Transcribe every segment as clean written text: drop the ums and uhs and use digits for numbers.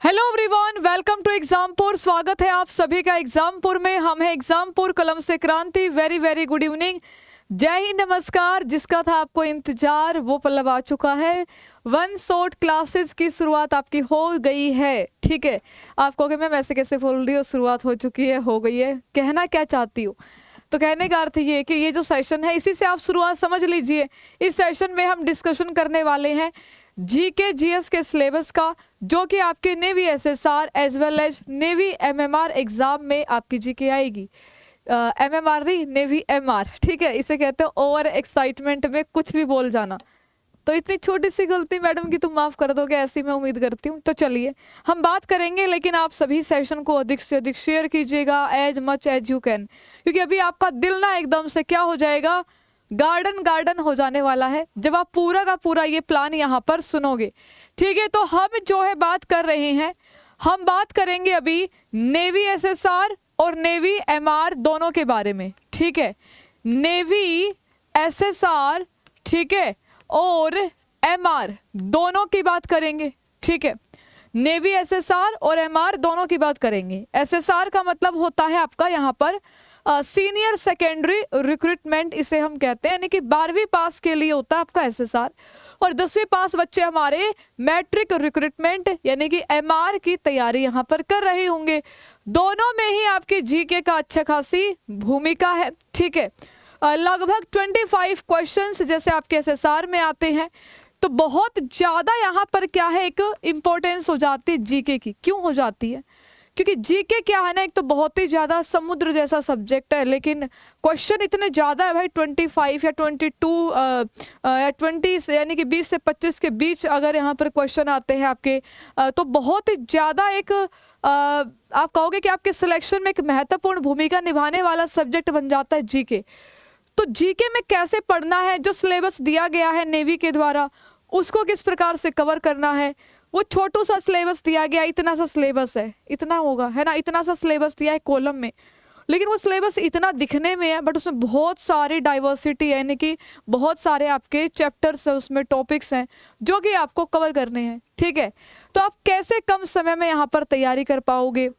Hello everyone, welcome to Exampur. स्वागत है आप सभी का एग्जामपुर में। हम हैं एग्जामपुर कलम से क्रांति। वेरी वेरी गुड इवनिंग, जय हिंद, नमस्कार। जिसका था आपको इंतजार वो पल्लव आ चुका है। वन शॉट क्लासेस की शुरुआत आपकी हो गई है। ठीक है, आप कहोगे मैम ऐसे कैसे बोल रही हो, शुरुआत हो चुकी है, हो गई है। कहना क्या चाहती हूँ, तो कहने का अर्थ ये कि ये जो सेशन है इसी से आप शुरुआत समझ लीजिए। इस सेशन में हम डिस्कशन करने वाले हैं जीके जीएस के सिलेबस का, जो कि आपके navy SSR as well as navy MMR exam में आपकी जीके आएगी। एमएमआर नहीं, नेवी एमआर। ठीक है, इसे कहते हैं ओवर एक्साइटमेंट में कुछ भी बोल जाना। तो इतनी छोटी सी गलती मैडम की तुम माफ कर दोगे, ऐसी मैं उम्मीद करती हूँ। तो चलिए हम बात करेंगे, लेकिन आप सभी सेशन को अधिक से अधिक शेयर कीजिएगा, as much as you can, क्योंकि अभी आपका दिल ना एकदम से क्या हो जाएगा, गार्डन गार्डन हो जाने वाला है जब आप पूरा का पूरा ये प्लान यहाँ पर सुनोगे। ठीक है, तो हम जो है बात कर रहे हैं, हम बात करेंगे अभी नेवी एसएसआर और नेवी एमआर दोनों के बारे में। ठीक है, नेवी एसएसआर, ठीक है, और एमआर दोनों की बात करेंगे। ठीक है, नेवी एसएसआर और एमआर दोनों की बात करेंगे। एसएसआर का मतलब होता है आपका यहाँ पर सीनियर सेकेंडरी रिक्रूटमेंट, इसे हम कहते हैं, यानी कि 12वीं पास के लिए होता है आपका एसएसआर। और 10वीं पास बच्चे हमारे मैट्रिक रिक्रूटमेंट यानी कि एमआर की तैयारी यहाँ पर कर रहे होंगे। दोनों में ही आपकी जीके का अच्छा खासी भूमिका है। ठीक है, लगभग 25 क्वेश्चंस जैसे आपके एसएसआर में आते हैं, तो बहुत ज़्यादा यहाँ पर क्या है, एक इम्पोर्टेंस हो जाती है जीके की। क्यों हो जाती है? क्योंकि जीके क्या है ना, एक तो बहुत ही ज़्यादा समुद्र जैसा सब्जेक्ट है, लेकिन क्वेश्चन इतने ज़्यादा है भाई, 25 या 22 या 20 यानी कि 20 से 25 के बीच अगर यहाँ पर क्वेश्चन आते हैं आपके, तो बहुत ही ज़्यादा एक आप कहोगे कि आपके सिलेक्शन में एक महत्वपूर्ण भूमिका निभाने वाला सब्जेक्ट बन जाता है जीके। तो जीके में कैसे पढ़ना है, जो सिलेबस दिया गया है नेवी के द्वारा उसको किस प्रकार से कवर करना है। वो छोटू सा सिलेबस दिया गया, इतना सा सिलेबस है, इतना होगा है ना, इतना सा सिलेबस दिया है कॉलम में, लेकिन वो सिलेबस इतना दिखने में है, बट उसमें बहुत सारी डाइवर्सिटी है, यानी कि बहुत सारे आपके चैप्टर्स हैं, उसमें टॉपिक्स हैं जो कि आपको कवर करने हैं। ठीक है, तो आप कैसे कम समय में यहाँ पर तैयारी कर पाओगे,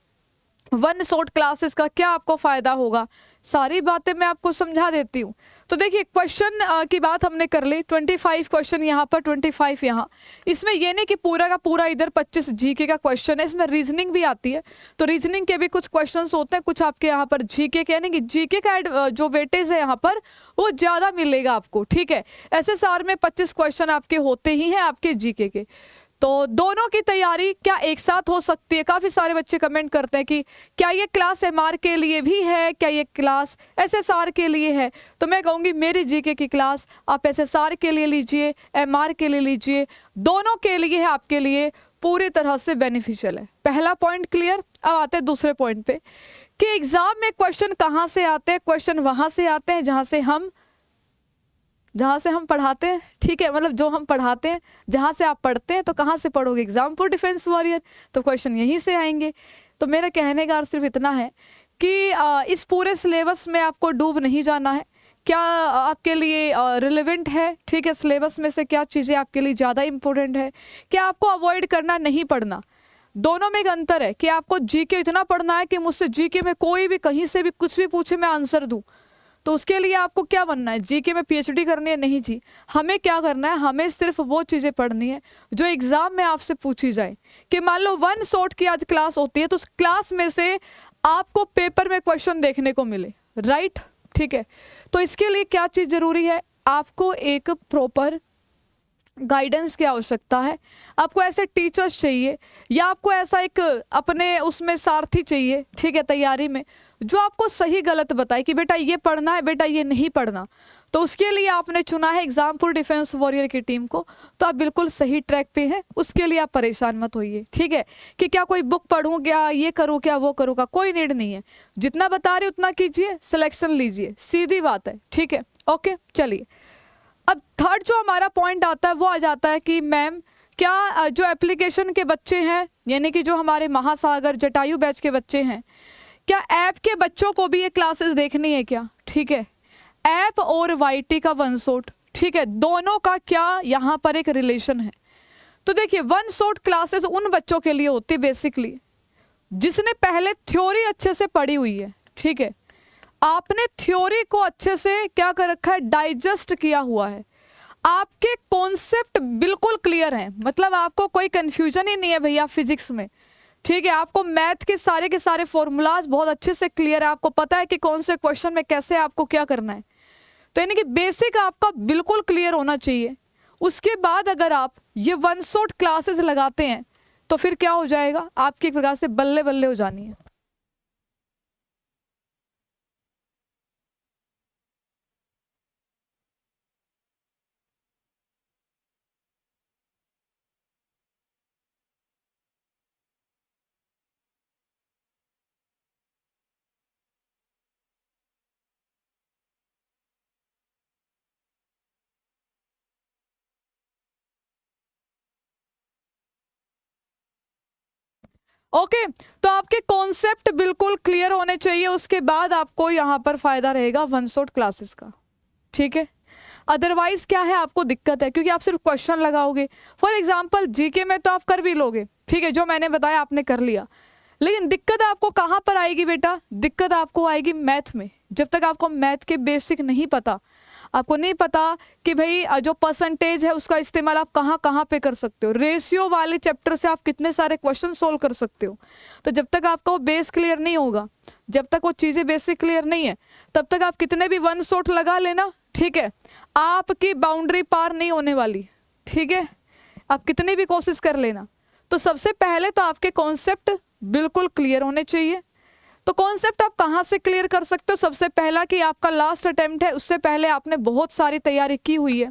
वन शॉट क्लासेस का क्या आपको फायदा होगा, सारी बातें मैं आपको समझा देती हूँ। तो देखिए, क्वेश्चन की बात हमने कर ली, 25 क्वेश्चन यहाँ पर, 25 यहाँ। इसमें ये नहीं कि पूरा का पूरा इधर 25 जीके का क्वेश्चन है, इसमें रीजनिंग भी आती है। तो रीजनिंग के भी कुछ क्वेश्चंस होते हैं, कुछ आपके यहाँ पर जीके के, यानी कि जीके का जो वेटेज है यहाँ पर वो ज़्यादा मिलेगा आपको। ठीक है, एसएसआर में 25 क्वेश्चन आपके होते ही हैं आपके जीके के। तो दोनों की तैयारी क्या एक साथ हो सकती है? काफ़ी सारे बच्चे कमेंट करते हैं कि क्या ये क्लास एमआर के लिए भी है, क्या ये क्लास एसएसआर के लिए है। तो मैं कहूँगी मेरी जीके की क्लास आप एसएसआर के लिए लीजिए, एमआर के लिए लीजिए, दोनों के लिए है, आपके लिए पूरी तरह से बेनिफिशियल है। पहला पॉइंट क्लियर। अब आते हैं दूसरे पॉइंट पे कि एग्जाम में क्वेश्चन कहाँ से आते हैं। क्वेश्चन वहाँ से आते हैं जहाँ से हम पढ़ाते हैं। ठीक है, मतलब जो हम पढ़ाते हैं, जहाँ से आप पढ़ते हैं, तो कहाँ से पढ़ोगे, एग्जामपुर डिफेंस वॉरियर, तो क्वेश्चन यहीं से आएंगे। तो मेरा कहने का सिर्फ इतना है कि इस पूरे सिलेबस में आपको डूब नहीं जाना है। क्या आपके लिए रिलेवेंट है, ठीक है, सिलेबस में से क्या चीज़ें आपके लिए ज़्यादा इंपॉर्टेंट है, क्या आपको अवॉइड करना, नहीं पढ़ना। दोनों में एक अंतर है कि आपको जीके इतना पढ़ना है कि मुझसे जीके में कोई भी कहीं से भी कुछ भी पूछे मैं आंसर दूँ। तो उसके लिए आपको क्या बनना है, जीके में पीएचडी करनी है? नहीं जी, हमें क्या करना है, हमें सिर्फ वो चीज़ें पढ़नी है जो एग्जाम में आपसे पूछी जाए। कि मान लो वन शॉट की आज क्लास होती है, तो उस क्लास में से आपको पेपर में क्वेश्चन देखने को मिले, राइट? ठीक है, तो इसके लिए क्या चीज़ जरूरी है, आपको एक प्रॉपर गाइडेंस की आवश्यकता है। आपको ऐसे टीचर्स चाहिए, या आपको ऐसा एक अपने उसमें सारथी चाहिए, ठीक है, तैयारी में, जो आपको सही गलत बताए कि बेटा ये पढ़ना है, बेटा ये नहीं पढ़ना। तो उसके लिए आपने चुना है एग्जामपुर डिफेंस वॉरियर की टीम को, तो आप बिल्कुल सही ट्रैक पे हैं। उसके लिए आप परेशान मत होइए। ठीक है, कि क्या कोई बुक पढ़ूँ, क्या ये करूँ, क्या वो करूँ, का कोई नीड नहीं है। जितना बता रही उतना कीजिए, सिलेक्शन लीजिए, सीधी बात है। ठीक है, ओके, चलिए। अब थर्ड जो हमारा पॉइंट आता है वो आ जाता है कि मैम क्या जो एप्लीकेशन के बच्चे हैं, यानी कि जो हमारे महासागर जटायु बैच के बच्चे हैं, क्या ऐप के बच्चों को भी ये क्लासेस देखनी है क्या? ठीक है, ऐप और वाईटी का वन शॉट, ठीक है, दोनों का क्या यहाँ पर एक रिलेशन है। तो देखिए वन शॉट क्लासेस उन बच्चों के लिए होती है बेसिकली जिसने पहले थ्योरी अच्छे से पढ़ी हुई है, ठीक है, आपने थ्योरी को अच्छे से क्या कर रखा है, डाइजेस्ट किया हुआ है, आपके कॉन्सेप्ट बिल्कुल क्लियर हैं, मतलब आपको कोई कंफ्यूजन ही नहीं है भैया फिजिक्स में, ठीक है, आपको मैथ के सारे फॉर्मूलाज बहुत अच्छे से क्लियर है, आपको पता है कि कौन से क्वेश्चन में कैसे आपको क्या करना है, तो यानी कि बेसिक आपका बिल्कुल क्लियर होना चाहिए। उसके बाद अगर आप ये वन शॉट क्लासेस लगाते हैं तो फिर क्या हो जाएगा, आपकी एक प्रकार से बल्ले बल्ले हो जानी है। ओके तो आपके कॉन्सेप्ट बिल्कुल क्लियर होने चाहिए, उसके बाद आपको यहाँ पर फायदा रहेगा वन शॉट क्लासेस का, ठीक है। अदरवाइज क्या है, आपको दिक्कत है क्योंकि आप सिर्फ क्वेश्चन लगाओगे। फॉर एग्जांपल जीके में तो आप कर भी लोगे, ठीक है, जो मैंने बताया आपने कर लिया, लेकिन दिक्कत आपको कहाँ पर आएगी बेटा, दिक्कत आपको आएगी मैथ में। जब तक आपको मैथ के बेसिक नहीं पता, आपको नहीं पता कि भाई जो परसेंटेज है उसका इस्तेमाल आप कहाँ कहाँ पे कर सकते हो, रेशियो वाले चैप्टर से आप कितने सारे क्वेश्चन सोल्व कर सकते हो, तो जब तक आपका वो बेस क्लियर नहीं होगा, जब तक वो चीज़ें बेसिक क्लियर नहीं है, तब तक आप कितने भी वन शॉट लगा लेना, ठीक है, आपकी बाउंड्री पार नहीं होने वाली, ठीक है, आप कितनी भी कोशिश कर लेना। तो सबसे पहले तो आपके कॉन्सेप्ट बिल्कुल क्लियर होने चाहिए। तो कॉन्सेप्ट आप कहाँ से क्लियर कर सकते हो, सबसे पहला कि आपका लास्ट अटेम्प्ट है, उससे पहले आपने बहुत सारी तैयारी की हुई है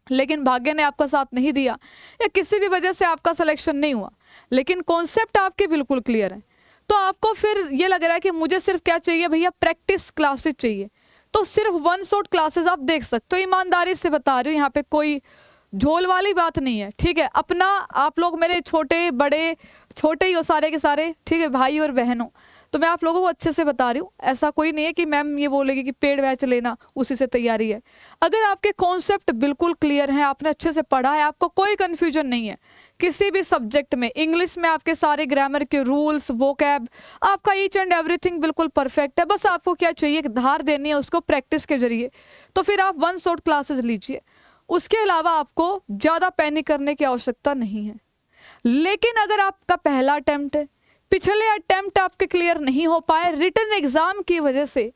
लेकिन भाग्य ने आपका साथ नहीं दिया या किसी भी वजह से आपका सिलेक्शन नहीं हुआ, लेकिन कॉन्सेप्ट आपके बिल्कुल क्लियर है, तो आपको फिर ये लग रहा है कि मुझे सिर्फ क्या चाहिए भैया, प्रैक्टिस क्लासेस चाहिए, तो सिर्फ वन शॉट क्लासेस आप देख सकते हो। ईमानदारी से बता रही हूँ, यहाँ पे कोई झोल वाली बात नहीं है, ठीक है। अपना आप लोग मेरे छोटे बड़े छोटे ही हो सारे के सारे, ठीक है, भाई और बहनों, तो मैं आप लोगों को अच्छे से बता रही हूँ, ऐसा कोई नहीं है कि मैम ये बोलेगी कि पेड बैच लेना उसी से तैयारी है। अगर आपके कॉन्सेप्ट बिल्कुल क्लियर हैं, आपने अच्छे से पढ़ा है, आपको कोई कन्फ्यूजन नहीं है किसी भी सब्जेक्ट में, इंग्लिश में आपके सारे ग्रामर के रूल्स वोकैब आपका ईच एंड एवरीथिंग बिल्कुल परफेक्ट है, बस आपको क्या चाहिए, धार देनी है उसको प्रैक्टिस के जरिए, तो फिर आप वन शॉट क्लासेस लीजिए। उसके अलावा आपको ज़्यादा पैनिक करने की आवश्यकता नहीं है। लेकिन अगर आपका पहला अटेम्प्ट है, पिछले अटेम्प्ट आपके क्लियर नहीं हो पाए रिटन एग्जाम की वजह से,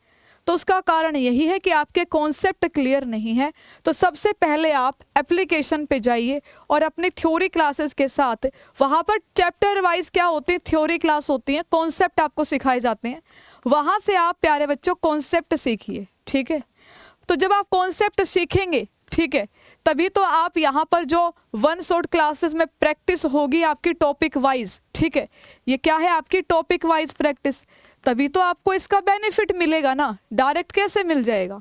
तो उसका कारण यही है कि आपके कॉन्सेप्ट क्लियर नहीं है। तो सबसे पहले आप एप्लीकेशन पे जाइए और अपनी थ्योरी क्लासेस के साथ वहाँ पर चैप्टर वाइज क्या होती है, थ्योरी क्लास होती है, कॉन्सेप्ट आपको सिखाए जाते हैं, वहाँ से आप प्यारे बच्चों कॉन्सेप्ट सीखिए, ठीक है। तो जब आप कॉन्सेप्ट सीखेंगे, ठीक है, तभी तो आप यहाँ पर जो वन शॉट क्लासेस में प्रैक्टिस होगी आपकी टॉपिक वाइज, ठीक है, ये क्या है आपकी टॉपिक वाइज प्रैक्टिस, तभी तो आपको इसका बेनिफिट मिलेगा ना, डायरेक्ट कैसे मिल जाएगा।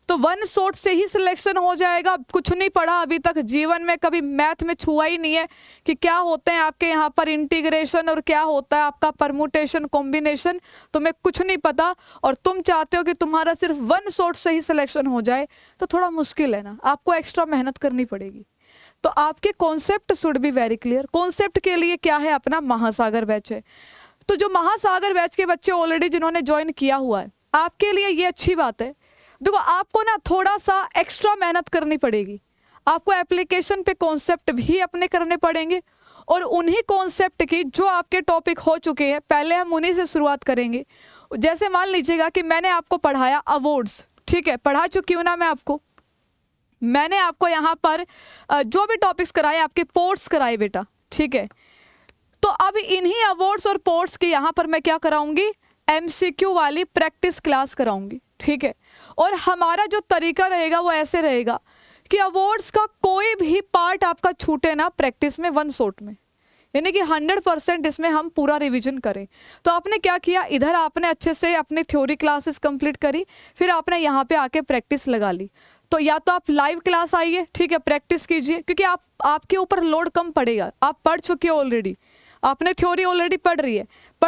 तो वन शॉट से ही सिलेक्शन हो जाएगा। कुछ नहीं पढ़ा अभी तक, जीवन में कभी मैथ में छुआ ही नहीं है कि क्या होते हैं आपके यहाँ पर इंटीग्रेशन और क्या होता है आपका परमुटेशन कॉम्बिनेशन, तुम्हें कुछ नहीं पता, और तुम चाहते हो कि तुम्हारा सिर्फ वन शॉट से ही सिलेक्शन हो जाए, तो थोड़ा मुश्किल है ना, आपको एक्स्ट्रा मेहनत करनी पड़ेगी। तो आपके concept should be very clear. Concept के लिए क्या है, अपना महासागर बैच है। तो जो महासागर बैच के बच्चे ऑलरेडी जिन्होंने ज्वाइन किया हुआ है, आपके लिए ये अच्छी बात है। देखो आपको ना थोड़ा सा एक्स्ट्रा मेहनत करनी पड़ेगी, आपको एप्लीकेशन पे कॉन्सेप्ट भी अपने करने पड़ेंगे, और उन्हीं कॉन्सेप्ट की जो आपके टॉपिक हो चुके हैं पहले हम उन्हीं से शुरुआत करेंगे। जैसे मान लीजिएगा कि मैंने आपको पढ़ाया अवार्ड्स, ठीक है, पढ़ा चुकी हूँ ना मैं आपको, मैंने आपको यहाँ पर जो भी टॉपिक्स कराए आपके पोर्ट्स कराए बेटा, ठीक है, तो अब इन्हीं अवार्ड्स और पोर्ट्स की यहाँ पर मैं क्या कराऊंगी, MCQ वाली प्रैक्टिस क्लास कराऊंगी, ठीक है। और हमारा जो तरीका रहेगा वो ऐसे रहेगा कि अवार्ड्स का कोई भी पार्ट आपका छूटे ना प्रैक्टिस में वन शॉट में, यानी कि 100% इसमें हम पूरा रिवीजन करें। तो आपने क्या किया, इधर आपने अच्छे से अपनी थ्योरी क्लासेस कंप्लीट करी, फिर आपने यहाँ पे आके प्रैक्टिस लगा ली। तो या तो आप लाइव क्लास आइए, ठीक है, प्रैक्टिस कीजिए, क्योंकि आपके ऊपर लोड कम पड़ेगा, आप पढ़ चुके हो ऑलरेडी, आपने थ्योरी ऑलरेडी पढ़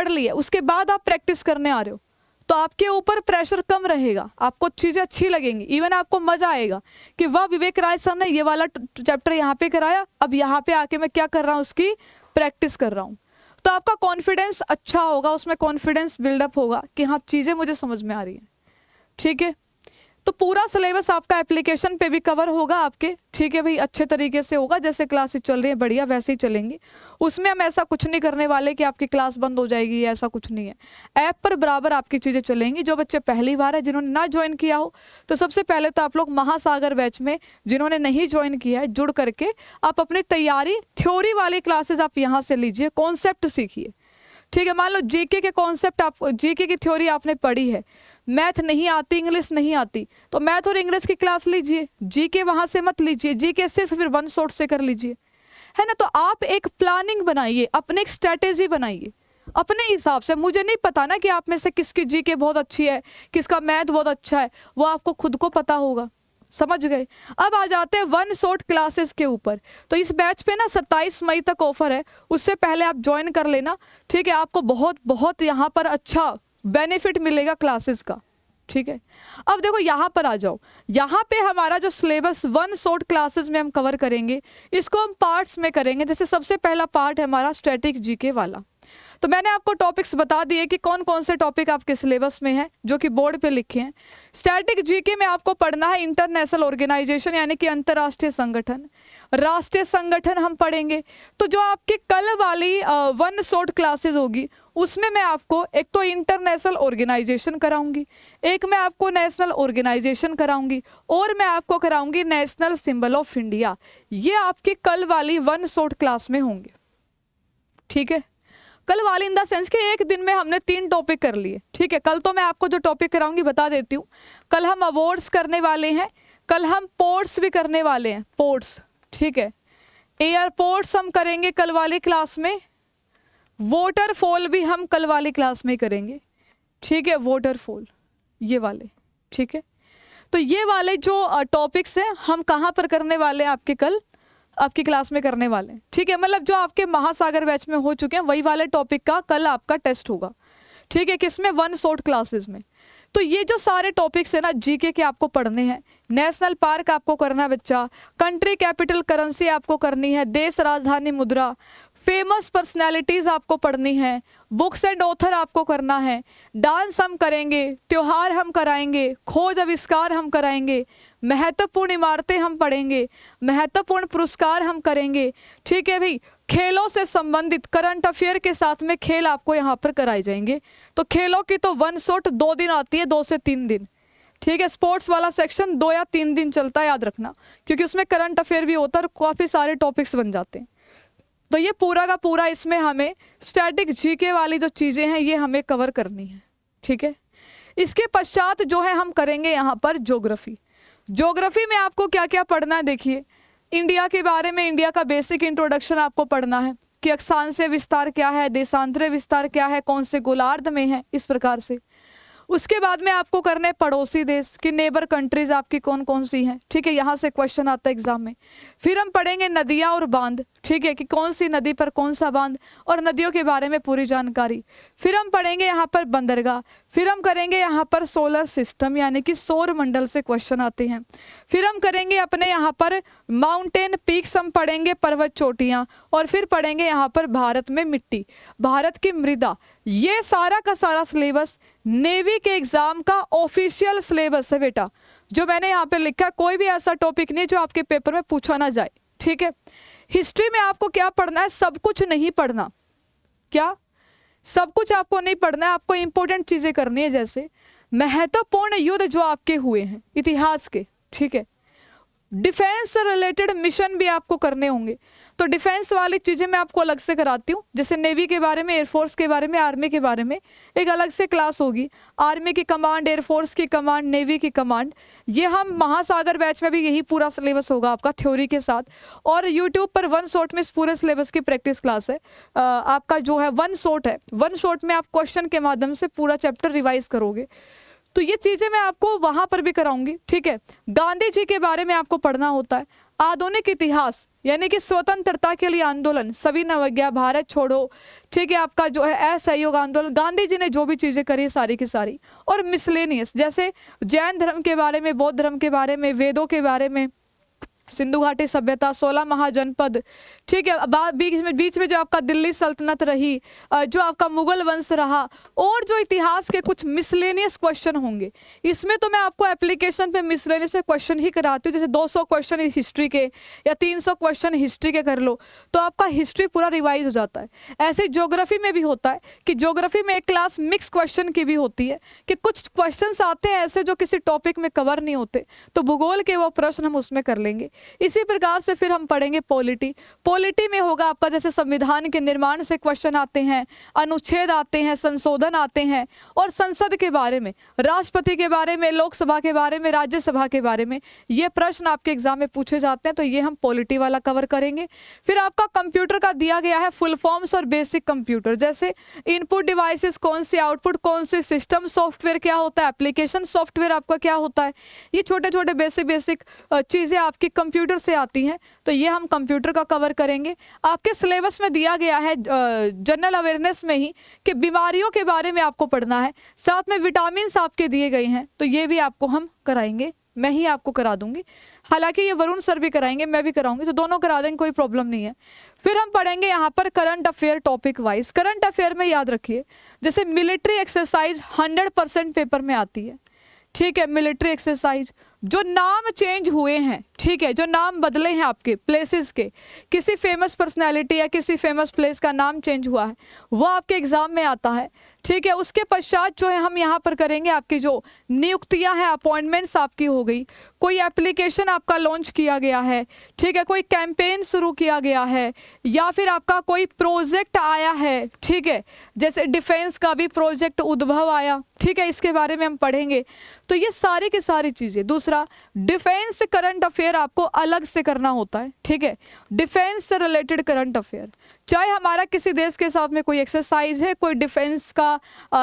ली है, उसके बाद आप प्रैक्टिस करने आ रहे हो, तो आपके ऊपर प्रेशर कम रहेगा, आपको चीज़ें अच्छी लगेंगी, इवन आपको मजा आएगा कि वाह विवेक राय सर ने ये वाला चैप्टर यहाँ पे कराया, अब यहाँ पे आके मैं क्या कर रहा हूँ, उसकी प्रैक्टिस कर रहा हूँ। तो आपका कॉन्फिडेंस अच्छा होगा, उसमें कॉन्फिडेंस बिल्डअप होगा कि हाँ चीज़ें मुझे समझ में आ रही हैं। ठीक है, तो पूरा सिलेबस आपका एप्लीकेशन पे भी कवर होगा आपके। ठीक है भाई, अच्छे तरीके से होगा, जैसे क्लासेस चल रही है बढ़िया वैसे ही चलेंगी। उसमें हम ऐसा कुछ नहीं करने वाले कि आपकी क्लास बंद हो जाएगी, ऐसा कुछ नहीं है। ऐप पर बराबर आपकी चीज़ें चलेंगी। जो बच्चे पहली बार है, जिन्होंने ना ज्वाइन किया हो, तो सबसे पहले तो आप लोग महासागर बैच में जिन्होंने नहीं ज्वाइन किया है, जुड़ करके आप अपनी तैयारी, थ्योरी वाली क्लासेस आप यहाँ से लीजिए, कॉन्सेप्ट सीखिए। ठीक है, मान लो जीके के कॉन्सेप्ट, आप जीके की थ्योरी आपने पढ़ी है, मैथ नहीं आती, इंग्लिश नहीं आती, तो मैथ और इंग्लिश की क्लास लीजिए, जीके वहां से मत लीजिए, जीके सिर्फ फिर वन शॉट से कर लीजिए, है ना। तो आप एक प्लानिंग बनाइए, अपने एक स्ट्रेटेजी बनाइए अपने हिसाब से। मुझे नहीं पता ना कि आप में से किसकी जीके बहुत अच्छी है, किसका मैथ बहुत अच्छा है, वो आपको खुद को पता होगा। समझ गए। अब आ जाते हैं वन शॉट क्लासेस के ऊपर। तो इस बैच पे ना 27 मई तक ऑफर है, उससे पहले आप ज्वाइन कर लेना। ठीक है, आपको बहुत बहुत यहाँ पर अच्छा बेनिफिट मिलेगा क्लासेस का। ठीक है, अब देखो यहाँ पर आ जाओ। यहाँ पे हमारा जो सिलेबस वन शॉट क्लासेस में हम कवर करेंगे, इसको हम पार्ट्स में करेंगे। जैसे सबसे पहला पार्ट है हमारा स्टैटिक जीके वाला। तो मैंने आपको टॉपिक्स बता दिए कि कौन कौन से टॉपिक आपके सिलेबस में हैं, जो कि बोर्ड पे लिखे हैं। स्टैटिक जीके में आपको पढ़ना है इंटरनेशनल ऑर्गेनाइजेशन, यानी कि अंतर्राष्ट्रीय संगठन, राष्ट्रीय संगठन हम पढ़ेंगे। तो जो आपकी कल वाली वन शॉट क्लासेस होगी, उसमें मैं आपको एक तो इंटरनेशनल ऑर्गेनाइजेशन कराऊंगी, एक मैं आपको नेशनल ऑर्गेनाइजेशन कराऊंगी, और मैं आपको कराऊंगी नेशनल सिंबल ऑफ इंडिया। ये आपकी कल वाली वन शॉट क्लास में होंगे। ठीक है, कल वाली इन द सेंस कि एक दिन में हमने 3 टॉपिक कर लिए। ठीक है, कल तो मैं आपको जो टॉपिक कराऊंगी बता देती हूँ। कल हम अवार्ड्स करने वाले हैं, कल हम पोर्ट्स भी करने वाले हैं, पोर्ट्स। ठीक है, एयरपोर्ट्स हम करेंगे कल वाली क्लास में, वाटरफॉल भी हम कल वाली क्लास में करेंगे। ठीक है, वाटरफॉल ये वाले। ठीक है, तो ये वाले जो टॉपिक्स हैं हम कहाँ पर करने वाले हैं, आपके कल आपकी क्लास में करने वाले हैं। ठीक है, मतलब जो आपके महासागर बैच में हो चुके हैं वही वाले टॉपिक का कल आपका टेस्ट होगा। ठीक है, किसमें, वन शॉट क्लासेस में। तो ये जो सारे टॉपिक्स है ना जीके के आपको पढ़ने हैं। नेशनल पार्क आपको करना है बच्चा, कंट्री कैपिटल करेंसी आपको करनी है, देश राजधानी मुद्रा, फेमस पर्सनैलिटीज आपको पढ़नी है, बुक्स एंड ऑथर आपको करना है, डांस हम करेंगे, त्योहार हम कराएंगे, खोज आविष्कार हम कराएंगे, महत्वपूर्ण इमारतें हम पढ़ेंगे, महत्वपूर्ण पुरस्कार हम करेंगे। ठीक है भाई, खेलों से संबंधित करंट अफेयर के साथ में खेल आपको यहाँ पर कराए जाएंगे। तो खेलों की तो वन शॉट 2 दिन आती है, 2 से 3 दिन। ठीक है, स्पोर्ट्स वाला सेक्शन 2 या 3 दिन चलता है, याद रखना, क्योंकि उसमें करंट अफेयर भी होता है और काफ़ी सारे टॉपिक्स बन जाते हैं। तो ये पूरा का पूरा इसमें हमें स्टैटिक जीके वाली जो चीज़ें हैं ये हमें कवर करनी है। ठीक है, इसके पश्चात जो है हम करेंगे यहाँ पर ज्योग्राफी। ज्योग्राफी में आपको क्या क्या पढ़ना है, देखिए इंडिया के बारे में, इंडिया का बेसिक इंट्रोडक्शन आपको पढ़ना है कि अक्षांशीय विस्तार क्या है, देशांतरीय विस्तार क्या है, कौन से गोलार्ध में है, इस प्रकार से। उसके बाद में आपको करने पड़ोसी देश की, नेबर कंट्रीज आपकी कौन कौन सी हैं। ठीक है, यहाँ से क्वेश्चन आता है एग्जाम में। फिर हम पढ़ेंगे नदियाँ और बांध। ठीक है, कि कौन सी नदी पर कौन सा बांध, और नदियों के बारे में पूरी जानकारी। फिर हम पढ़ेंगे यहाँ पर बंदरगाह। फिर हम करेंगे यहाँ पर सोलर सिस्टम, यानी कि सौर मंडल से क्वेश्चन आते हैं। फिर हम करेंगे अपने यहाँ पर माउंटेन पीक्स, हम पढ़ेंगे पर्वत चोटियाँ। और फिर पढ़ेंगे यहाँ पर भारत में मिट्टी, भारत की मृदा। ये सारा का सारा सिलेबस नेवी के एग्जाम का ऑफिशियल सिलेबस है बेटा, जो मैंने यहाँ पे लिखा है। कोई भी ऐसा टॉपिक नहीं जो आपके पेपर में पूछा ना जाए। ठीक है, हिस्ट्री में आपको क्या पढ़ना है, सब कुछ नहीं पढ़ना। क्या सब कुछ आपको नहीं पढ़ना है, आपको इंपॉर्टेंट चीजें करनी है, जैसे महत्वपूर्ण युद्ध जो आपके हुए हैं इतिहास के। ठीक है, डिफेंस से रिलेटेड मिशन भी आपको करने होंगे, तो डिफेंस वाली चीज़ें मैं आपको अलग से कराती हूँ। जैसे नेवी के बारे में, एयरफोर्स के बारे में, आर्मी के बारे में एक अलग से क्लास होगी। आर्मी की कमांड, एयरफोर्स की कमांड, नेवी की कमांड, ये हम महासागर बैच में भी यही पूरा सिलेबस होगा आपका थ्योरी के साथ। और यूट्यूब पर वन शॉट में इस पूरे सिलेबस की प्रैक्टिस क्लास है। आपका जो है वन शॉट है, वन शॉट में आप क्वेश्चन के माध्यम से पूरा चैप्टर रिवाइज करोगे। तो ये चीज़ें मैं आपको वहाँ पर भी कराऊंगी। ठीक है, गांधी जी के बारे में आपको पढ़ना होता है। आधुनिक इतिहास यानी कि स्वतंत्रता के लिए आंदोलन, सविनय भारत छोड़ो, ठीक है, आपका जो है असहयोग आंदोलन, गांधी जी ने जो भी चीजें करी सारी की सारी, और मिसलेनियस जैसे जैन धर्म के बारे में, बौद्ध धर्म के बारे में, वेदों के बारे में, सिंधु घाटी सभ्यता, 16 महाजनपद, ठीक है, बीच में जो आपका दिल्ली सल्तनत रही, जो आपका मुगल वंश रहा, और जो इतिहास के कुछ मिसलेनियस क्वेश्चन होंगे। इसमें तो मैं आपको एप्लीकेशन पे मिसलेनियस पे क्वेश्चन ही कराती हूँ, जैसे 200 क्वेश्चन हिस्ट्री के या 300 क्वेश्चन हिस्ट्री के कर लो तो आपका हिस्ट्री पूरा रिवाइज हो जाता है। ऐसे ज्योग्राफी में भी होता है कि ज्योग्राफी में एक क्लास मिक्स क्वेश्चन की भी होती है कि कुछ क्वेश्चन आते हैं ऐसे जो किसी टॉपिक में कवर नहीं होते, तो भूगोल के वो प्रश्न हम उसमें कर लेंगे। इसी प्रकार से फिर हम पढ़ेंगे पॉलिटी में होगा आपका जैसे संविधान के निर्माण से क्वेश्चन आते हैं, अनुच्छेद आते हैं, संशोधन आते हैं, और संसद के बारे में, राष्ट्रपति के बारे में, लोकसभा के बारे में, राज्यसभा के बारे में ये प्रश्न आपके एग्जाम में पूछे जाते हैं, तो ये हम पॉलिटी वाला कवर करेंगे। फिर आपका कंप्यूटर का दिया गया है फुल फॉर्म्स और बेसिक कंप्यूटर, जैसे इनपुट डिवाइसेस कौन से, आउटपुट कौन से, सिस्टम सॉफ्टवेयर क्या होता है, एप्लीकेशन सॉफ्टवेयर आपका क्या होता है, ये छोटे छोटे बेसिक चीजें आपकी कंप्यूटर से आती हैं, तो ये हम कंप्यूटर का कवर करेंगे। आपके सिलेबस में दिया गया है जनरल अवेयरनेस में ही कि बीमारियों के बारे में आपको पढ़ना है, साथ में विटामिन आपके दिए गए हैं, तो ये भी आपको हम कराएंगे, मैं ही आपको करा दूंगी। हालांकि ये वरुण सर भी कराएंगे, मैं भी कराऊंगी, तो दोनों करा देंगे, कोई प्रॉब्लम नहीं है। फिर हम पढ़ेंगे यहाँ पर current affair topic wise. Current affair में याद रखिए जैसे मिलिट्री एक्सरसाइज 100% पेपर में आती है, ठीक है, मिलिट्री एक्सरसाइज जो नाम चेंज हुए हैं, ठीक है, जो नाम बदले हैं आपके प्लेसेस के, किसी फेमस पर्सनालिटी या किसी फेमस प्लेस का नाम चेंज हुआ है, वो आपके एग्जाम में आता है, ठीक है। उसके पश्चात जो है हम यहाँ पर करेंगे आपकी जो नियुक्तियां हैं, अपॉइंटमेंट्स आपकी हो गई, कोई एप्लीकेशन आपका लॉन्च किया गया है, ठीक है, कोई कैंपेन शुरू किया गया है, या फिर आपका कोई प्रोजेक्ट आया है, ठीक है, जैसे डिफेंस का भी प्रोजेक्ट उद्भव आया, ठीक है, इसके बारे में हम पढ़ेंगे। तो ये सारी की सारी चीजें। दूसरा, डिफेंस करंट अफेयर आपको अलग से करना होता है, ठीक है, डिफेंस से रिलेटेड करंट अफेयर, चाहे हमारा किसी देश के साथ में कोई एक्सरसाइज है, कोई डिफेंस का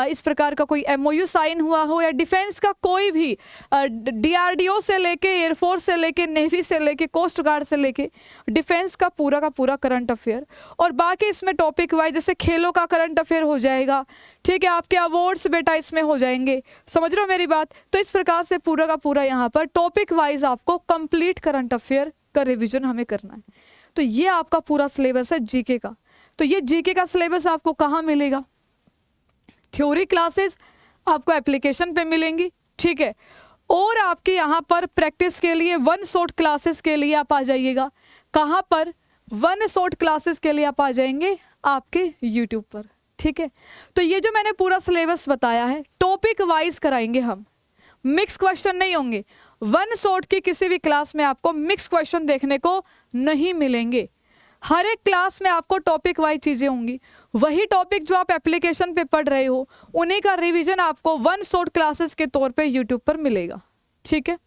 इस प्रकार का कोई MOU साइन हुआ हो, या डिफेंस का कोई भी DRDO से लेके, एयरफोर्स से लेके, नेवी से लेके, कोस्ट गार्ड से लेके, डिफेंस का पूरा करंट अफेयर। और बाकी इसमें टॉपिक वाइज जैसे खेलों का करंट अफेयर हो जाएगा, ठीक है, आपके अवार्ड्स बेटा इसमें हो जाएंगे, समझ रहे हो मेरी बात। तो इस प्रकार से पूरा का पूरा यहाँ पर टॉपिक वाइज आपको कंप्लीट करंट अफेयर का रिवीजन हमें करना है। तो ये आपका पूरा सिलेबस है जीके का। तो ये जीके का सिलेबस आपको कहाँ मिलेगा? थ्योरी क्लासेस आपको एप्लीकेशन पे मिलेंगी, ठीक है, और आपके यहाँ पर प्रैक्टिस के लिए वन शॉट क्लासेस के लिए आप आ जाइएगा। कहाँ पर? वन शॉट क्लासेस के लिए आप आ जाएंगे आपके यूट्यूब पर, ठीक है। तो ये जो मैंने पूरा सिलेबस बताया है टॉपिक वाइज कराएंगे हम, मिक्स क्वेश्चन नहीं होंगे। वन शॉट की किसी भी क्लास में आपको मिक्स क्वेश्चन देखने को नहीं मिलेंगे। हर एक क्लास में आपको टॉपिक वाइज चीजें होंगी, वही टॉपिक जो आप एप्लीकेशन पे पढ़ रहे हो उन्हीं का रिवीजन आपको वन शॉट क्लासेस के तौर पे यूट्यूब पर मिलेगा, ठीक है।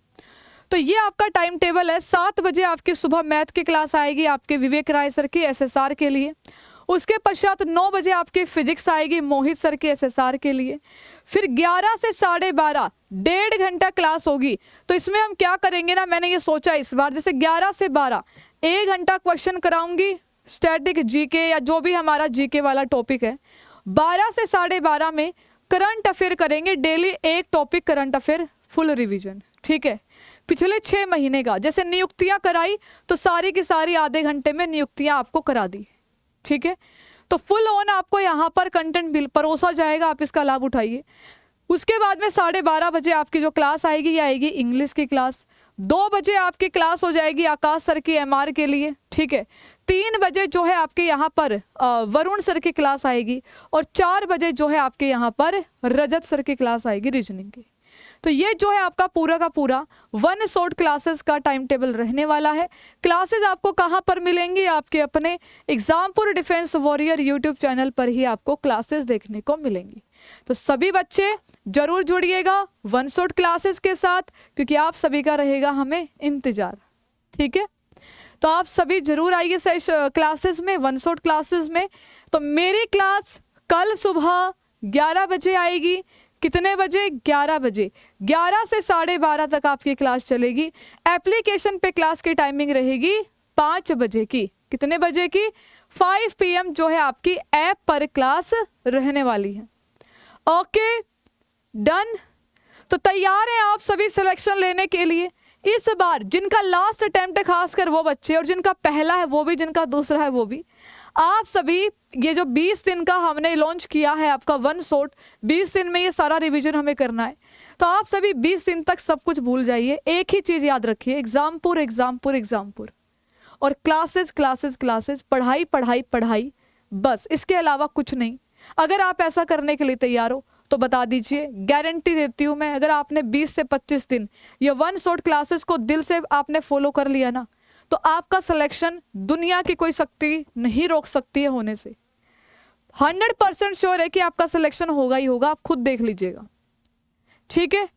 तो ये आपका टाइम टेबल है। 7 बजे आपकी सुबह मैथ की क्लास आएगी आपके विवेक राय सर की SSR के लिए। उसके पश्चात 9 बजे आपकी फिजिक्स आएगी मोहित सर के SSR के लिए। फिर 11 से 12:30 1.5 घंटा क्लास होगी। तो इसमें हम क्या करेंगे ना, मैंने ये सोचा इस बार जैसे 11 से 12 1 घंटा क्वेश्चन कराऊंगी, स्टैटिक जीके या जो भी हमारा जीके वाला टॉपिक है। 12 से 12:30 में करंट अफेयर करेंगे, डेली एक topic current affair full revision, ठीक है। पिछले 6 महीने का जैसे नियुक्तियां कराई तो सारी की सारी आधे घंटे में नियुक्तियां आपको करा दी, ठीक है। तो फुल ऑन आपको यहाँ पर कंटेंट परोसा जाएगा, आप इसका लाभ उठाइए। उसके बाद में 12:30 बजे आपकी जो क्लास आएगी ये आएगी इंग्लिश की क्लास। 2 बजे आपकी क्लास हो जाएगी आकाश सर की MR के लिए, ठीक है। 3 बजे जो है आपके यहाँ पर वरुण सर की क्लास आएगी, और 4 बजे जो है आपके यहाँ पर रजत सर की क्लास आएगी रीजनिंग की। तो ये जो है आपका पूरा का पूरा वन शॉट क्लासेस का टाइम टेबल रहने वाला है। क्लासेस आपको कहाँ पर मिलेंगी? आपके अपने Exampur defence warrior YouTube channel पर ही आपको क्लासेस देखने को मिलेंगी। तो सभी बच्चे जरूर जुड़िएगा वन शॉट क्लासेस के साथ, क्योंकि आप सभी का रहेगा हमें इंतजार, ठीक है। तो आप सभी जरूर आइए क्लासेस में, वन शॉट क्लासेस में। तो मेरी क्लास कल सुबह 11 बजे आएगी। कितने बजे? 11 बजे। 11 से 12:30 तक आपकी क्लास चलेगी। एप्लीकेशन पे क्लास की टाइमिंग रहेगी 5 बजे की। कितने बजे की? 5 PM जो है आपकी ऐप पर क्लास रहने वाली है। Okay, done. तो तैयार हैं आप सभी सिलेक्शन लेने के लिए? इस बार जिनका लास्ट अटेम्प्ट है, खासकर वो बच्चे, और जिनका पहला है वो भी, जिनका दूसरा है वो भी, आप सभी ये जो 20 दिन का हमने लॉन्च किया है आपका वन शॉट, 20 दिन में ये सारा रिवीजन हमें करना है। तो आप सभी 20 दिन तक सब कुछ भूल जाइए, एक ही चीज याद रखिए, एग्जामपुर एग्जामपुर एग्जामपुर, और क्लासेस क्लासेस क्लासेस, पढ़ाई पढ़ाई पढ़ाई, बस, इसके अलावा कुछ नहीं। अगर आप ऐसा करने के लिए तैयार हो तो बता दीजिए, गारंटी देती हूँ मैं, अगर आपने 20 से 25 दिन ये वन शॉट क्लासेस को दिल से आपने फॉलो कर लिया ना, तो आपका सिलेक्शन दुनिया की कोई शक्ति नहीं रोक सकती है होने से। 100% श्योर है कि आपका सिलेक्शन होगा ही होगा, आप खुद देख लीजिएगा। ठीक है,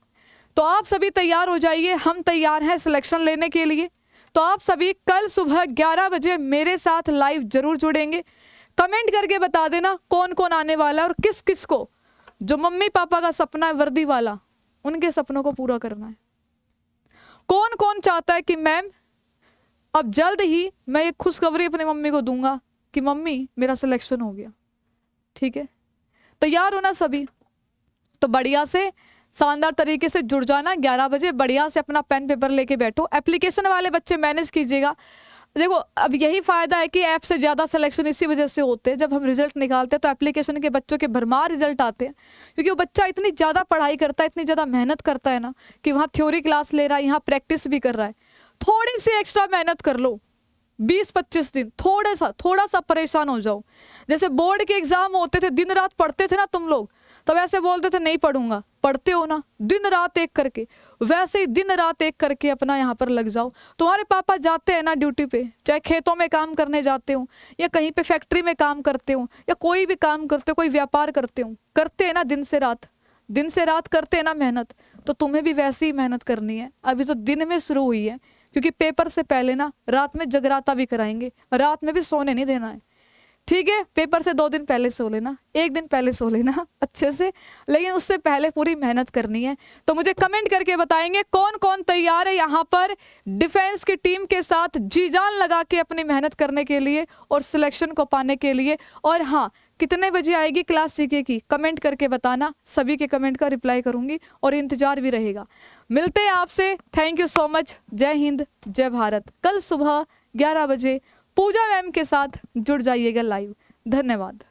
तो आप सभी तैयार हो जाइए, हम तैयार हैं सिलेक्शन लेने के लिए। तो आप सभी कल सुबह 11 बजे मेरे साथ लाइव जरूर जुड़ेंगे। कमेंट करके बता देना कौन कौन आने वाला है और किस किस को, जो मम्मी पापा का सपना है वर्दी वाला, उनके सपनों को पूरा करना है। कौन कौन चाहता है कि मैम अब जल्द ही मैं एक खुशखबरी अपनी मम्मी को दूंगा कि मम्मी मेरा सिलेक्शन हो गया। ठीक है, तैयार होना सभी। तो बढ़िया से शानदार तरीके से जुड़ जाना 11 बजे, बढ़िया से अपना पेन पेपर लेके बैठो। एप्लीकेशन वाले बच्चे मैनेज कीजिएगा। देखो, अब यही फायदा है कि ऐप से ज़्यादा सिलेक्शन इसी वजह से होते हैं। जब हम रिजल्ट निकालते हैं तो एप्लीकेशन के बच्चों के भरमार रिजल्ट आते हैं, क्योंकि वो बच्चा इतनी ज़्यादा पढ़ाई करता है, इतनी ज़्यादा मेहनत करता है ना, कि वहाँ थ्योरी क्लास ले रहा है, यहाँ प्रैक्टिस भी कर रहा है। थोड़ी सी एक्स्ट्रा मेहनत कर लो, 20-25 दिन थोड़ा सा परेशान हो जाओ। जैसे बोर्ड के एग्जाम होते थे, दिन रात पढ़ते थे ना तुम लोग, तब ऐसे बोलते थे नहीं पढ़ूंगा, पढ़ते हो ना दिन रात एक करके, वैसे ही दिन रात एक करके अपना यहाँ पर लग जाओ। तुम्हारे पापा जाते हैं ना ड्यूटी पे, चाहे खेतों में काम करने जाते हो या कहीं पे फैक्ट्री में काम करते हो या कोई भी काम करते हो, कोई व्यापार करते हो, करते हैं ना दिन से रात करते हैं ना मेहनत, तो तुम्हें भी वैसे ही मेहनत करनी है। अभी तो दिन में शुरू हुई है, क्योंकि पेपर से पहले ना रात में जगराता भी कराएंगे, रात में भी सोने नहीं देना है। ठीक है, पेपर से 2 दिन पहले सो लेना, 1 दिन पहले सो लेना अच्छे से, लेकिन उससे पहले पूरी मेहनत करनी है। तो मुझे कमेंट करके बताएंगे कौन कौन तैयार है यहाँ पर डिफेंस की टीम के साथ जी जान लगा के अपनी मेहनत करने के लिए और सिलेक्शन को पाने के लिए। और हाँ, कितने बजे आएगी क्लास जीके की, कमेंट करके बताना, सभी के कमेंट का रिप्लाई करूंगी और इंतजार भी रहेगा। मिलते हैं आपसे, थैंक यू सो मच। जय हिंद, जय भारत। कल सुबह 11 बजे पूजा मैम के साथ जुड़ जाइएगा लाइव। धन्यवाद।